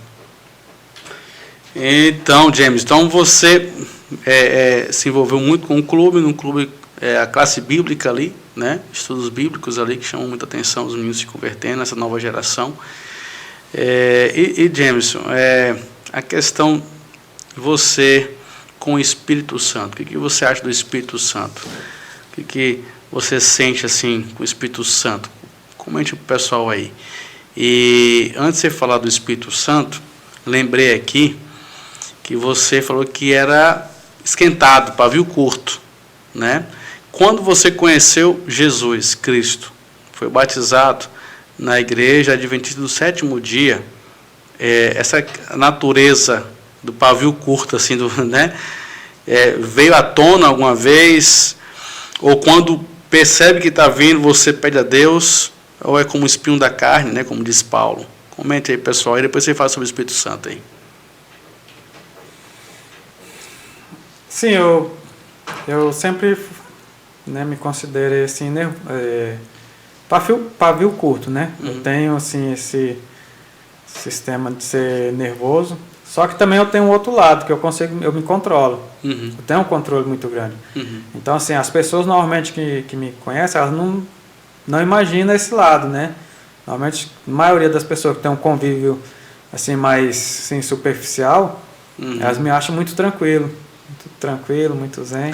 Então, James, então você se envolveu muito com o clube, no clube, a classe bíblica ali, né? Estudos bíblicos ali que chamam muita atenção, os meninos se convertendo nessa nova geração. James, a questão de você com o Espírito Santo, o que você acha do Espírito Santo? O que você sente assim com o Espírito Santo? Comente para o pessoal aí. E antes de você falar do Espírito Santo, lembrei aqui que você falou que era esquentado, pavio curto, né? Quando você conheceu Jesus Cristo, foi batizado na igreja adventista do sétimo dia, essa natureza do pavio curto, assim, né? Veio à tona alguma vez, ou quando percebe que está vindo, você pede a Deus, ou é como o espinho da carne, né? Como diz Paulo. Comente aí, pessoal, e depois você fala sobre o Espírito Santo aí. Sim, eu sempre, né, me considerei assim, pavio curto, né? Eu tenho assim esse sistema de ser nervoso, só que também eu tenho um outro lado que eu me controlo. Eu tenho um controle muito grande. Então assim, as pessoas normalmente que me conhecem, elas não imaginam esse lado, né? Normalmente a maioria das pessoas que tem um convívio assim mais assim, superficial, elas me acham muito tranquilo, muito zen,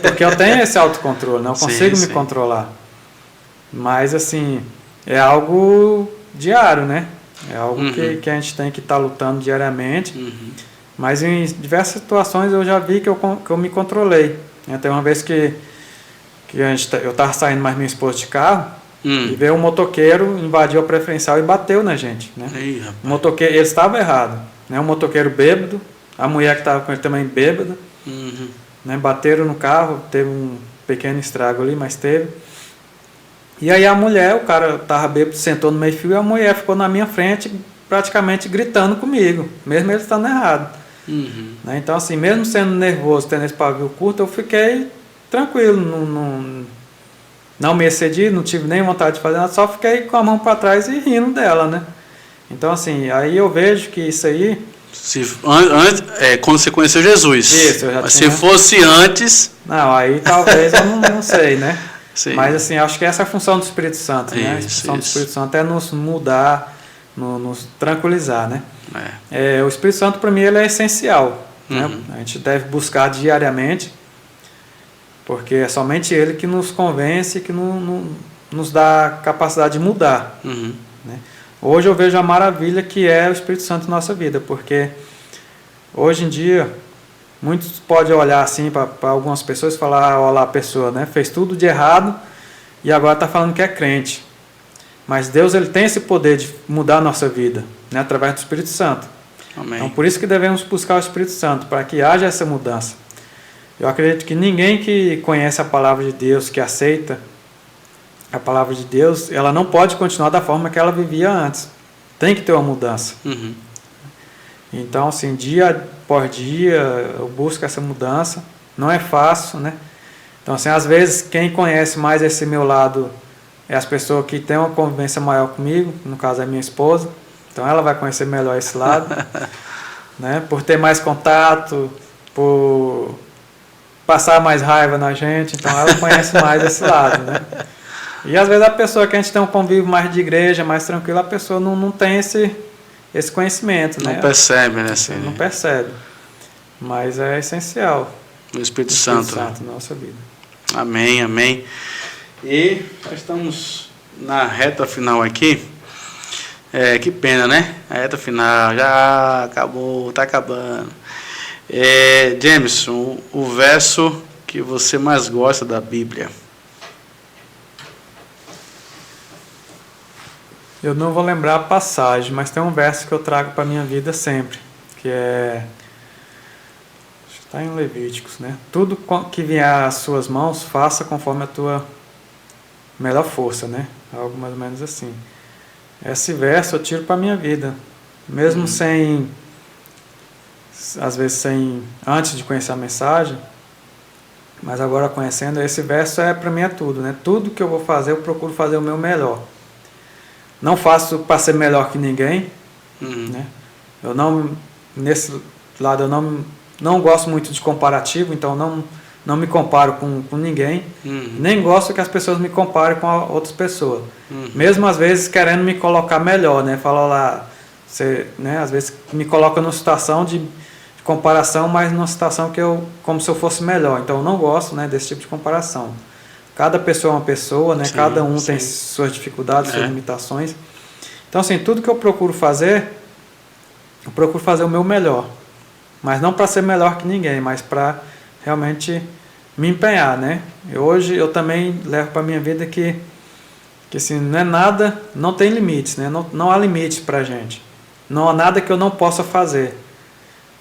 porque eu tenho esse autocontrole, né? Eu consigo me controlar. Mas assim, é algo diário, né? É algo que a gente tem que estar lutando diariamente. Mas em diversas situações eu já vi que eu me controlei. Tem uma vez que eu estava saindo mais minha esposa de carro, e veio um motoqueiro, invadiu a preferencial e bateu na gente, né? O motoqueiro, ele estava errado, né? Um motoqueiro bêbado, a mulher que estava com ele também bêbada, né? Bateram no carro, teve um pequeno estrago ali, mas teve. E aí o cara estava bêbado, sentou no meio-fio, e a mulher ficou na minha frente, praticamente gritando comigo, mesmo ele estando errado. Né? Então assim, mesmo sendo nervoso, tendo esse pavio curto, eu fiquei tranquilo, não me excedi, não tive nem vontade de fazer nada, só fiquei com a mão para trás e rindo dela, né? Então assim, aí eu vejo que isso aí... quando você conheceu Jesus. Isso, eu já Mas tinha... se fosse antes... Não, aí talvez eu não sei, né? Sim. Mas assim, acho que essa é a função do Espírito Santo, né? A função do Espírito Santo é nos mudar, nos tranquilizar, né? O Espírito Santo, para mim, ele é essencial. Né? A gente deve buscar diariamente, porque é somente ele que nos convence, que nos dá a capacidade de mudar. Né? Hoje eu vejo a maravilha que é o Espírito Santo na nossa vida, porque hoje em dia muitos podem olhar assim para algumas pessoas e falar, olha lá a pessoa, né? Fez tudo de errado e agora está falando que é crente. Mas Deus, ele tem esse poder de mudar a nossa vida, né? Através do Espírito Santo. Amém. Então por isso que devemos buscar o Espírito Santo, para que haja essa mudança. Eu acredito que ninguém que conhece a palavra de Deus, que aceita a palavra de Deus, ela não pode continuar da forma que ela vivia antes. Tem que ter uma mudança. Então, assim, dia por dia, eu busco essa mudança. Não é fácil, né? Então, assim, às vezes, quem conhece mais esse meu lado é as pessoas que têm uma convivência maior comigo, no caso é minha esposa. Então, ela vai conhecer melhor esse lado, né? Por ter mais contato, por passar mais raiva na gente. Então, ela conhece mais esse lado, né? E, às vezes, a pessoa que a gente tem um convívio mais de igreja, mais tranquilo, a pessoa não tem esse conhecimento, né? Não percebe, né? Assim, não percebe. Mas é essencial. O Espírito Santo na nossa vida. Amém, amém. E nós estamos na reta final aqui. Que pena, né? A reta final já acabou, tá acabando. Jameson, o verso que você mais gosta da Bíblia? Eu não vou lembrar a passagem, mas tem um verso que eu trago para a minha vida sempre, que está em Levíticos, né? Tudo que vier às suas mãos, faça conforme a tua melhor força, né? Algo mais ou menos assim. Esse verso eu tiro para a minha vida, mesmo às vezes antes de conhecer a mensagem, mas agora conhecendo, esse verso para mim é tudo, né? Tudo que eu vou fazer, eu procuro fazer o meu melhor. Não faço para ser melhor que ninguém, né? Eu nesse lado, eu não gosto muito de comparativo, então não me comparo com ninguém, nem gosto que as pessoas me comparem com outras pessoas. Mesmo às vezes querendo me colocar melhor, né? Fala lá, né? Às vezes me coloca numa situação de comparação, mas numa situação como se eu fosse melhor. Então eu não gosto, né, desse tipo de comparação. Cada pessoa é uma pessoa, né? Sim, cada um tem suas dificuldades, suas limitações. Então assim, tudo que eu procuro fazer o meu melhor. Mas não para ser melhor que ninguém, mas para realmente me empenhar, né? Hoje eu também levo para a minha vida que assim, não é nada, não tem limites, né? Não há limites para a gente. Não há nada que eu não possa fazer,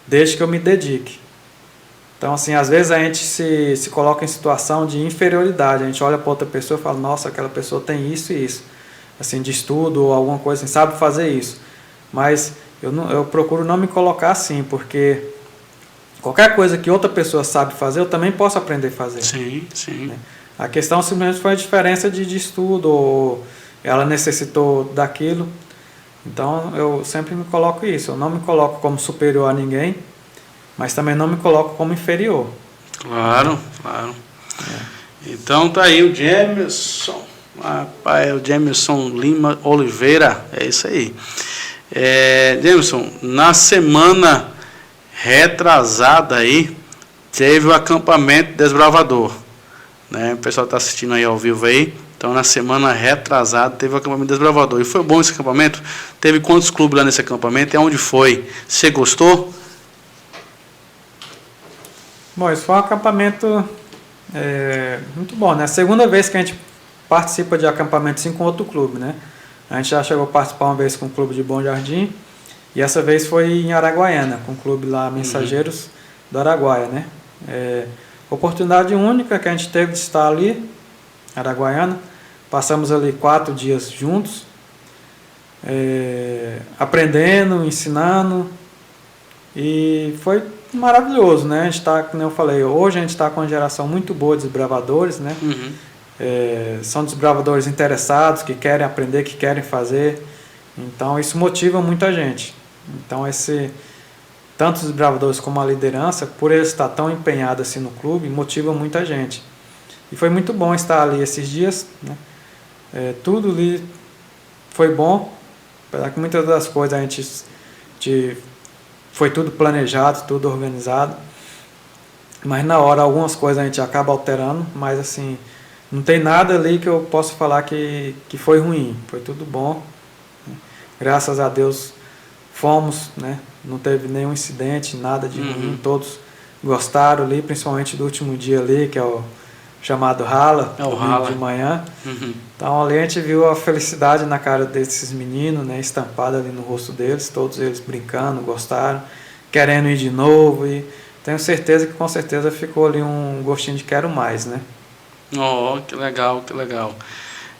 desde que eu me dedique. Então, assim, às vezes a gente se coloca em situação de inferioridade. A gente olha para outra pessoa e fala, nossa, aquela pessoa tem isso e isso. Assim, de estudo ou alguma coisa assim, sabe fazer isso. Mas eu procuro não me colocar assim, porque qualquer coisa que outra pessoa sabe fazer, eu também posso aprender a fazer. Sim, sim. Né? A questão simplesmente foi a diferença de estudo, ou ela necessitou daquilo. Então, eu sempre me coloco isso. Eu não me coloco como superior a ninguém, mas também não me coloco como inferior. Claro, claro. Então tá aí o Jameson. Rapaz, o Jameson Lima Oliveira. É isso aí. Jameson, na semana retrasada aí, teve o acampamento Desbravador. Né? O pessoal está assistindo aí ao vivo aí. Então, na semana retrasada, teve o acampamento Desbravador. E foi bom esse acampamento? Teve quantos clubes lá nesse acampamento? E onde foi? Você gostou? Bom, isso foi um acampamento muito bom, né? A segunda vez que a gente participa de acampamento assim com outro clube, né? A gente já chegou a participar uma vez com o clube de Bom Jardim, e essa vez foi em Araguaiana, com o clube lá Mensageiros do Araguaia, né? Oportunidade única que a gente teve de estar ali, Araguaiana. Passamos ali 4 dias juntos, aprendendo, ensinando, e foi maravilhoso, né? A gente está, como eu falei, hoje a gente está com uma geração muito boa de desbravadores, né? São desbravadores interessados, que querem aprender, que querem fazer. Então isso motiva muita gente. Então tanto os desbravadores como a liderança, por eles estar tão empenhados assim no clube, motiva muita gente. E foi muito bom estar ali esses dias, né? Tudo ali foi bom, apesar que muitas das coisas a gente foi tudo planejado, tudo organizado, mas na hora algumas coisas a gente acaba alterando, mas assim, não tem nada ali que eu possa falar que foi ruim, foi tudo bom, né? Graças a Deus fomos, né? Não teve nenhum incidente, nada de ruim, todos gostaram ali, principalmente do último dia ali, que é o chamado Rala, de manhã. Então ali a gente viu a felicidade na cara desses meninos, né, estampada ali no rosto deles, todos eles brincando, gostaram, querendo ir de novo, e tenho certeza que com certeza ficou ali um gostinho de quero mais, né? Oh, que legal, que legal.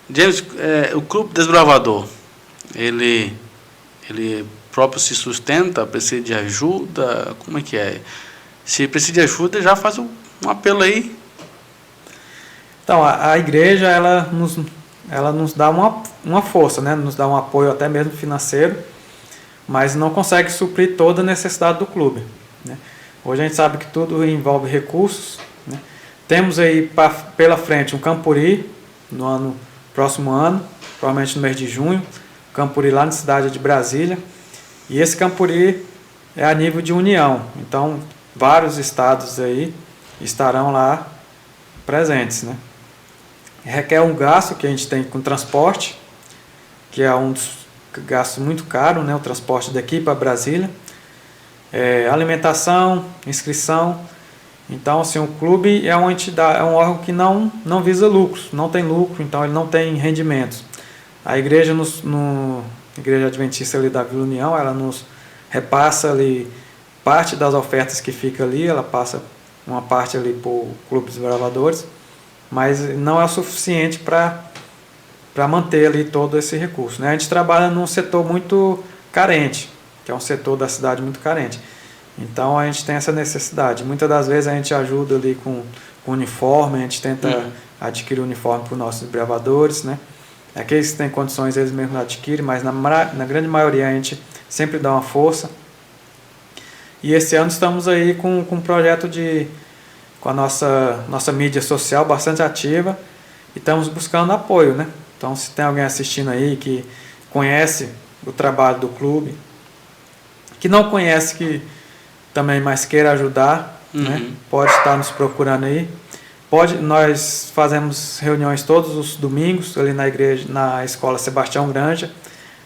James, o Clube Desbravador, ele próprio se sustenta, precisa de ajuda, como é que é? Se precisa de ajuda, já faz um apelo aí. Então, a igreja, ela nos dá uma força, né? Nos dá um apoio até mesmo financeiro, mas não consegue suprir toda a necessidade do clube, né? Hoje a gente sabe que tudo envolve recursos, né? Temos aí pela frente um Campuri no próximo ano, provavelmente no mês de junho, Campuri lá na cidade de Brasília, e esse Campuri é a nível de união, então vários estados aí estarão lá presentes, né? Requer um gasto que a gente tem com transporte, que é um gasto muito caro, né, o transporte daqui para Brasília, alimentação, inscrição. Então, assim, o clube é uma entidade, é um órgão que não visa lucros, não tem lucro, então ele não tem rendimentos. A igreja, Igreja Adventista ali da Vila União, ela nos repassa ali parte das ofertas que fica ali, ela passa uma parte ali para o Clube dos Desbravadores, mas não é o suficiente para manter ali todo esse recurso, né? A gente trabalha num setor muito carente, que é um setor da cidade muito carente. Então a gente tem essa necessidade. Muitas das vezes a gente ajuda ali com uniforme, a gente tenta adquirir uniforme para os nossos desbravadores, né? Aqueles que têm condições eles mesmos adquirem, mas na grande maioria a gente sempre dá uma força. E esse ano estamos aí com um projeto com a nossa mídia social bastante ativa e estamos buscando apoio, né? Então, se tem alguém assistindo aí que conhece o trabalho do clube, que não conhece, que também mais queira ajudar, né? Pode estar nos procurando aí. Nós fazemos reuniões todos os domingos ali na igreja, na escola Sebastião Granja.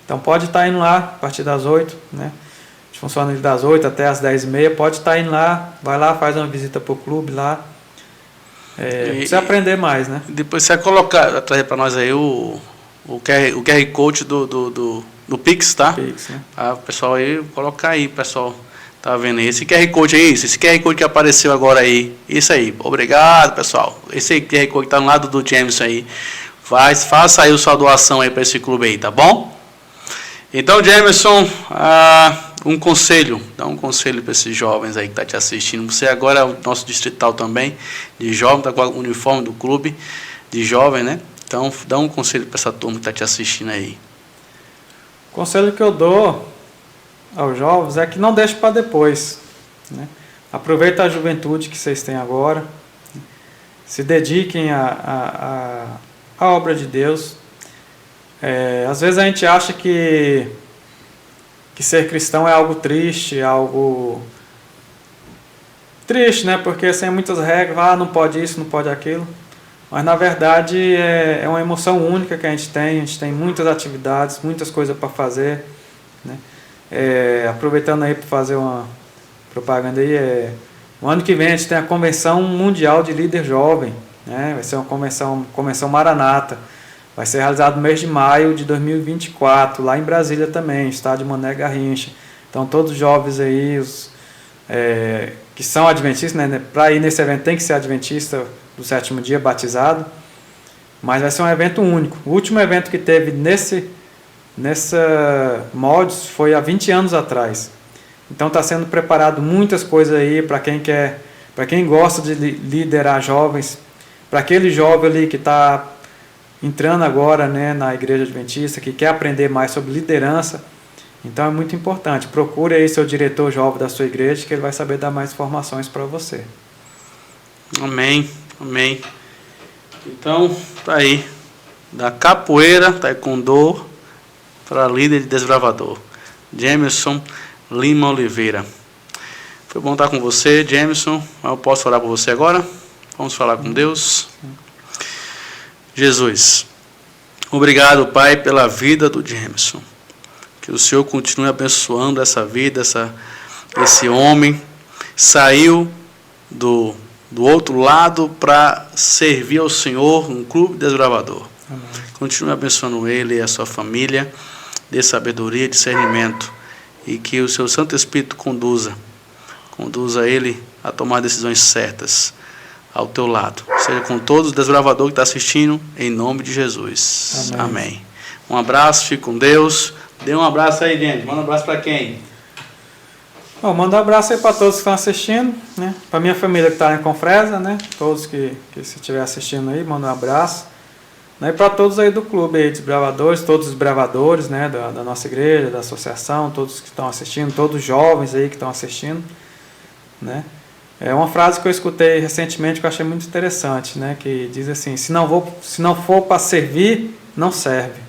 Então pode estar indo lá a partir das 8, né? A gente funciona das 8 até as 10h30. Pode estar indo lá, vai lá, faz uma visita para o clube lá. Você aprender mais, né? Depois você vai colocar, trazer para nós aí o QR Code do Pix, tá? Pix, né? O pessoal aí, colocar aí, pessoal. Tá vendo aí? Esse QR Code é isso? Esse QR Code que apareceu agora aí. Isso aí. Obrigado, pessoal. Esse QR Code que tá no lado do Jameson aí. Faça aí a sua doação aí para esse clube aí, tá bom? Então, Jameson, um conselho. Dá um conselho para esses jovens aí que tá te assistindo. Você agora é o nosso distrital também, de jovem, tá com o uniforme do clube de jovem, né? Então, dá um conselho para essa turma que tá te assistindo aí. O conselho que eu dou aos jovens é que não deixe para depois, né? Aproveita a juventude que vocês têm agora, né? Se dediquem à obra de Deus. Às vezes a gente acha que ser cristão é algo triste, né? Porque assim, muitas regras, não pode isso, não pode aquilo, mas na verdade é uma emoção única que a gente tem muitas atividades, muitas coisas para fazer, né? Aproveitando aí para fazer uma propaganda aí, o ano que vem a gente tem a Convenção Mundial de Líder Jovem, né? Vai ser uma convenção Maranata, vai ser realizada no mês de maio de 2024, lá em Brasília também, estádio Mané Garrincha. Então todos os jovens aí, que são adventistas, né? Para ir nesse evento tem que ser adventista do sétimo dia, batizado, mas vai ser um evento único. O último evento que teve nessa moldes foi há 20 anos atrás. Então está sendo preparado muitas coisas aí para quem gosta de liderar jovens, para aquele jovem ali que está entrando agora, né, na igreja adventista, que quer aprender mais sobre liderança. Então é muito importante. Procure aí seu diretor jovem da sua igreja, que ele vai saber dar mais informações para você. Amém, amém. Então, tá aí. Da capoeira, taekwondo, para líder de desbravador, Jameson Lima Oliveira. Foi bom estar com você, Jameson. Eu posso orar por você agora? Vamos falar com Deus. Jesus, obrigado, Pai, pela vida do Jameson. Que o Senhor continue abençoando essa vida, esse homem. Saiu do outro lado para servir ao Senhor, um clube desbravador. Amém. Continue abençoando ele e a sua família. Dê sabedoria e discernimento, e que o seu Santo Espírito conduza ele a tomar decisões certas ao teu lado. Seja com todos os desbravadores que estão assistindo, em nome de Jesus. Amém. Um abraço, fique com Deus. Dê um abraço aí, gente. Manda um abraço para quem? Manda um abraço aí para todos que estão assistindo, né? Para minha família que está em Confresa, né? Todos que se estiver assistindo aí, manda um abraço. E para todos aí do clube aí, desbravadores, todos os desbravadores, né, da nossa igreja, da associação, todos que estão assistindo, todos os jovens aí que estão assistindo, né? É uma frase que eu escutei recentemente que eu achei muito interessante, né, que diz assim: se não for para servir, não serve.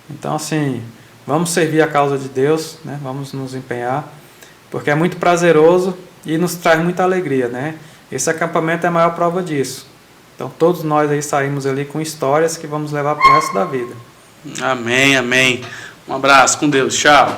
Então, assim, vamos servir a causa de Deus, né? Vamos nos empenhar, porque é muito prazeroso e nos traz muita alegria, né? Esse acampamento é a maior prova disso. Então todos nós aí saímos ali com histórias que vamos levar para o resto da vida. Amém, amém. Um abraço, com Deus, tchau.